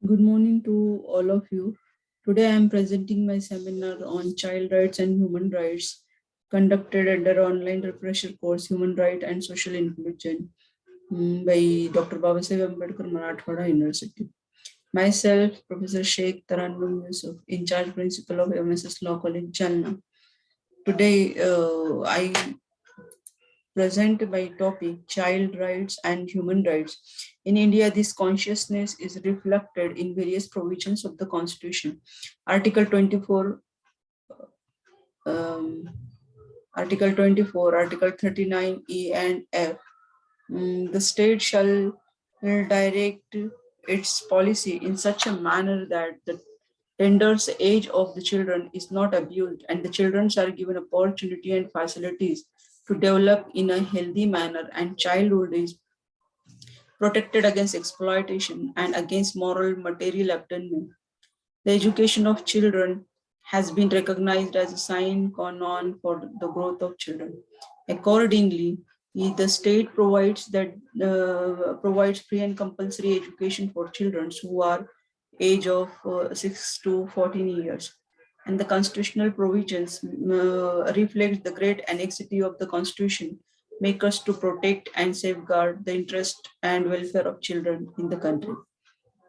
Good morning to all of you. Today I am presenting my seminar on child rights and human rights conducted under online refresher course Human Right and Social Inclusion by Dr. Babasaheb Ambedkar Marathwada University. Myself, Professor Sheikh Tarannum Yusuf, in charge principal of MSS Law College, Jalna. Today I present my topic child rights and human rights. In India, this consciousness is reflected in various provisions of the Constitution. Article 24, um, Article 24, Article 39 E and F. The state shall direct its policy in such a manner that the tender's age of the children is not abused and the children are given opportunity and facilities to develop in a healthy manner and childhood is protected against exploitation and against moral material abandonment. The education of children has been recognized as a sine qua non for the growth of children. Accordingly, the state provides free and compulsory education for children who are age of 6 to 14 years. And the constitutional provisions reflect the great annexity of the Constitution, make us to protect and safeguard the interest and welfare of children in the country.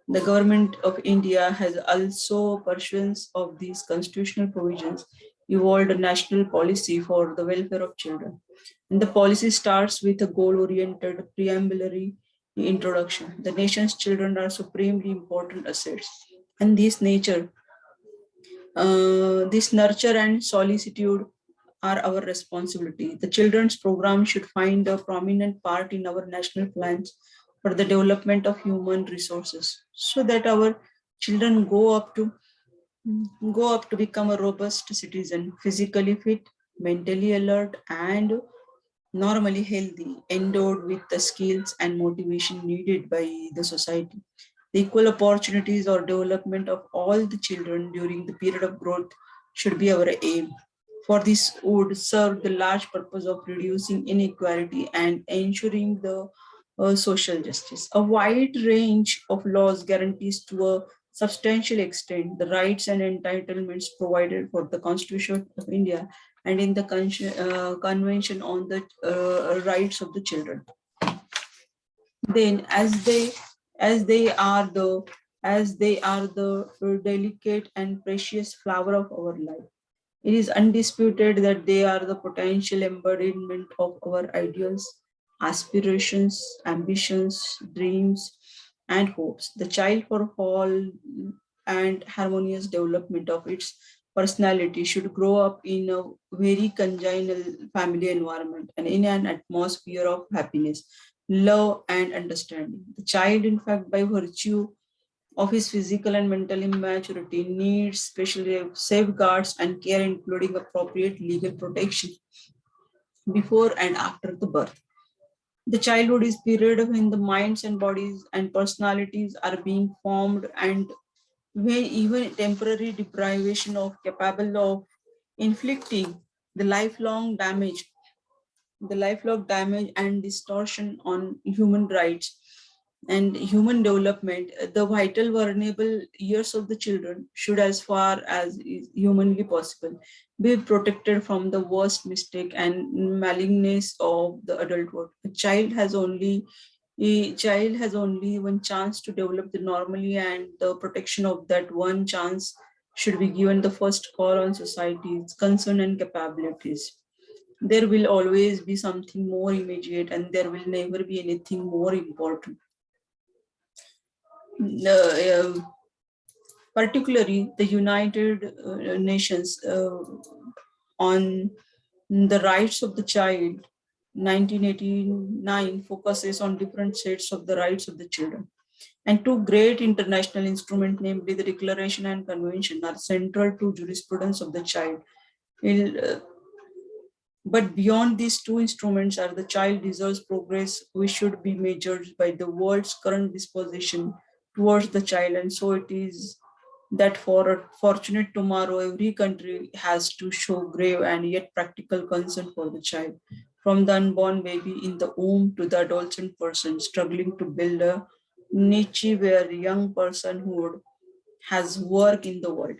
The government of India has also, pursuance of these constitutional provisions, evolved a national policy for the welfare of children. And the policy starts with a goal-oriented preambulary introduction. The nation's children are supremely important assets, and this nurture and solicitude are our responsibility. The children's program should find a prominent part in our national plans for the development of human resources so that our children go up to become a robust citizen, physically fit, mentally alert, and normally healthy, endowed with the skills and motivation needed by the society. The equal opportunities or development of all the children during the period of growth should be our aim. For this would serve the large purpose of reducing inequality and ensuring the social justice. A wide range of laws guarantees to a substantial extent the rights and entitlements provided for the Constitution of India and in the Convention on the Rights of the Children. Then, as they are the delicate and precious flower of our life, it is undisputed that they are the potential embodiment of our ideals, aspirations, ambitions, dreams, and hopes. The child, for all and harmonious development of its personality, should grow up in a very congenial family environment and in an atmosphere of happiness, love, and understanding. The child, in fact, by virtue of his physical and mental immaturity, needs special safeguards and care, including appropriate legal protection before and after the birth. The childhood is period when the minds and bodies and personalities are being formed and when even temporary deprivation of capable of inflicting the lifelong damage and distortion on human rights and human development. The vital vulnerable years of the children should, as far as is humanly possible, be protected from the worst mistake and maligness of the adulthood. A child has only one chance to develop the normally, and the protection of that one chance should be given the first call on society's concern and capabilities. There will always be something more immediate and there will never be anything more important. Particularly the United Nations on the rights of the child 1989 focuses on different sets of the rights of the children, and two great international instruments, namely the Declaration and Convention, are central to jurisprudence of the child. uh, But beyond these two instruments are the child deserves progress, we should be measured by the world's current disposition towards the child. And so it is that for a fortunate tomorrow, every country has to show grave and yet practical concern for the child, from the unborn baby in the womb to the adolescent person struggling to build a niche where young personhood has work in the world.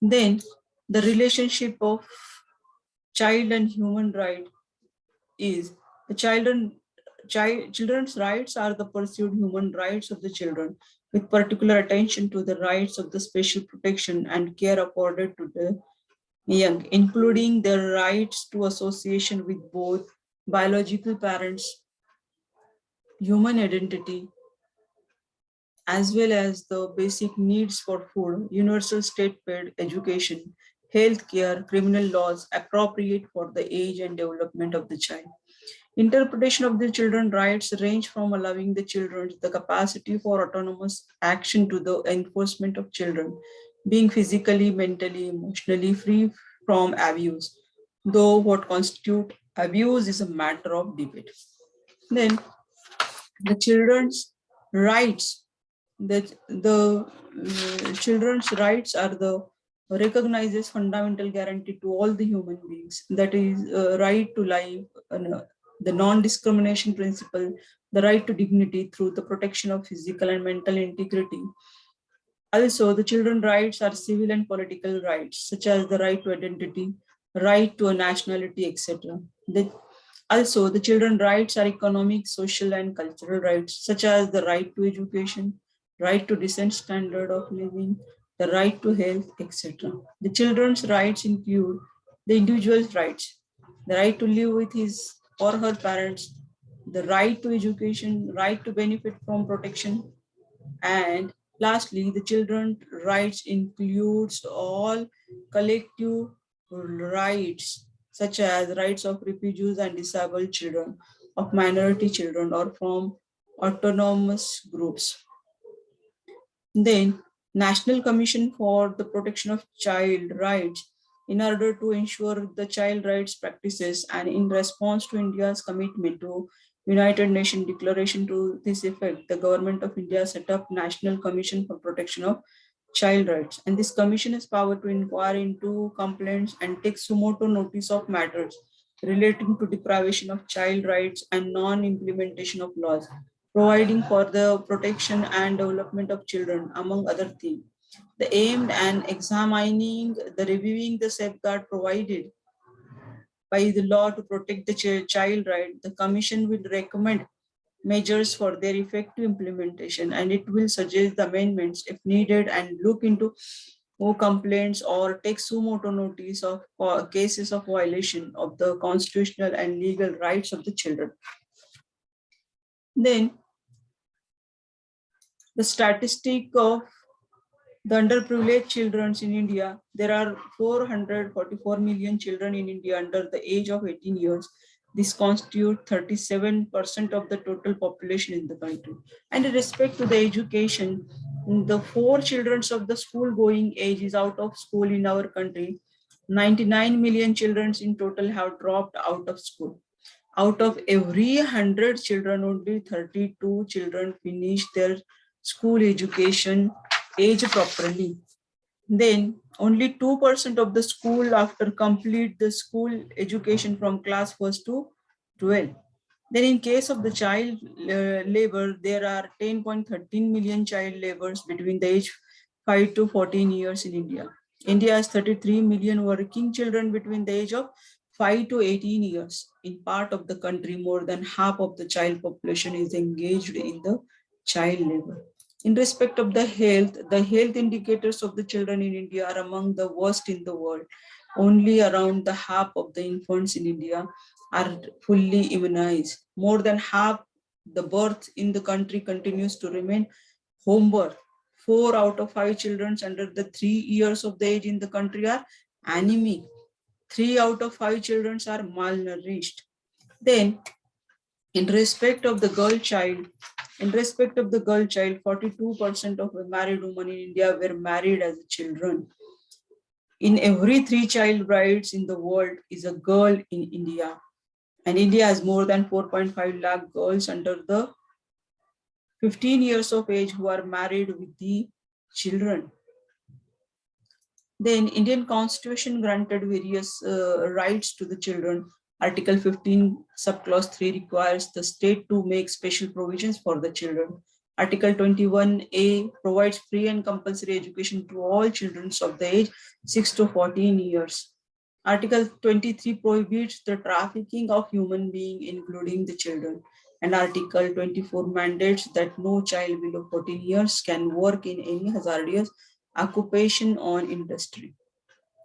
Then the relationship of child and human right is the children's rights are the pursued human rights of the children with particular attention to the rights of the special protection and care accorded to the young, including their rights to association with both biological parents, human identity, as well as the basic needs for food, universal state-paid education, health care, criminal laws appropriate for the age and development of the child. Interpretation of the children's rights range from allowing the children the capacity for autonomous action to the enforcement of children being physically, mentally, emotionally free from abuse, though what constitutes abuse is a matter of debate. Then the children's rights, the children's rights are the recognizes fundamental guarantee to all the human beings, that is right to life, the non-discrimination principle, the right to dignity through the protection of physical and mental integrity. Also, the children's rights are civil and political rights, such as the right to identity, right to a nationality, etc. Also, the children's rights are economic, social, and cultural rights, such as the right to education, right to decent standard of living, the right to health, etc. The children's rights include the individual's rights, the right to live with his or her parents, the right to education, right to benefit from protection, and lastly, the children's rights includes all collective rights, such as rights of refugees and disabled children, of minority children, or from autonomous groups. Then, National Commission for the Protection of Child Rights, in order to ensure the child rights practices and in response to India's commitment to United Nations Declaration to this effect, the Government of India set up National Commission for Protection of Child Rights. And this commission has power to inquire into complaints and take sumo notice of matters relating to deprivation of child rights and non-implementation of laws, providing for the protection and development of children, among other things. The aimed and examining, the reviewing the safeguard provided by the law to protect the child right, the commission will recommend measures for their effective implementation, and it will suggest the amendments if needed and look into more complaints or take sumo notice of cases of violation of the constitutional and legal rights of the children. Then the statistic of the underprivileged children in India, there are 444 million children in India under the age of 18 years. This constitutes 37% of the total population in the country. And in respect to the education, the 4 children of the school going age is out of school in our country. 99 million children in total have dropped out of school. Out of every 100 children, only 32 children finish their school education age properly. Then only 2% of the school after complete the school education from class 1st to 12. Then in case of the child labor, there are 10.13 million child laborers between the age 5 to 14 years in India. India has 33 million working children between the age of 5 to 18 years. In part of the country, more than half of the child population is engaged in the child labor. In respect of the health indicators of the children in India are among the worst in the world. Only around the half of the infants in India are fully immunized. More than half the birth in the country continues to remain home birth. 4 out of 5 children under the 3 years of the age in the country are anemic. 3 out of 5 children are malnourished. Then, in respect of the girl child, 42% of the married women in India were married as children. In every 3 child brides in the world is a girl in India. And India has more than 4.5 lakh girls under the 15 years of age who are married with the children. Then Indian Constitution granted various rights to the children. Article 15, subclause 3 requires the state to make special provisions for the children. Article 21A provides free and compulsory education to all children of the age 6 to 14 years. Article 23 prohibits the trafficking of human beings, including the children. And Article 24 mandates that no child below 14 years can work in any hazardous occupation or industry.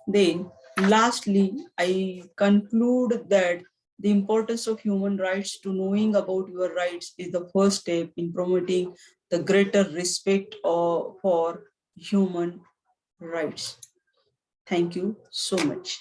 Then, lastly, I conclude that the importance of human rights to knowing about your rights is the first step in promoting the greater respect for human rights. Thank you so much.